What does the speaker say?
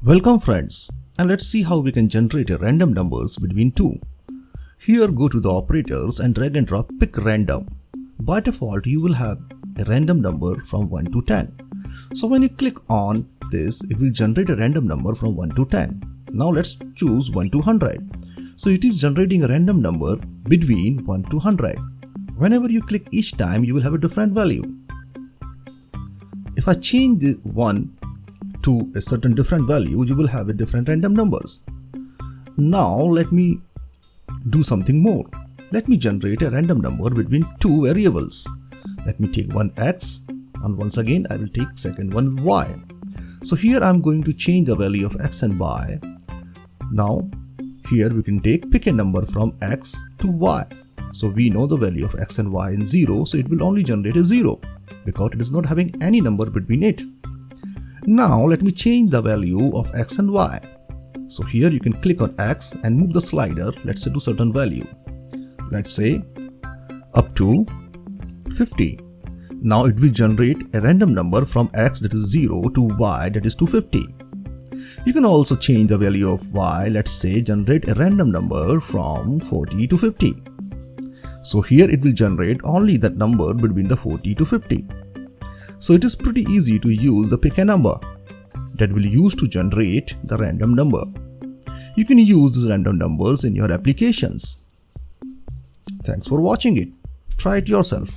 Welcome friends, and let's see how we can generate a random numbers between 2. Here go to the operators and drag and drop pick random. By default you will have a random number from 1 to 10. So when you click on this, it will generate a random number from 1 to 10. Now let's choose 1 to 100. So it is generating a random number between 1 to 100. Whenever you click each time you will have a different value. If I change the 1 to a certain different value, you will have a different random numbers. Now let me do something more. Let me generate a random number between 2 variables. Let me take one x and once again I will take second one y. So here I am going to change the value of x and y. Now here we can pick a number from x to y. So we know the value of x and y is 0, so it will only generate a 0 because it is not having any number between it. Now let me change the value of x and y. So here you can click on x and move the slider, let's say to certain value. Let's say up to 50. Now it will generate a random number from x, that is 0, to y, that is 250. You can also change the value of y, let's say generate a random number from 40 to 50. So here it will generate only that number between the 40 to 50. So it is pretty easy to use the pick a number that will use to generate the random number. You can use these random numbers in your applications. Thanks for watching it. Try it yourself.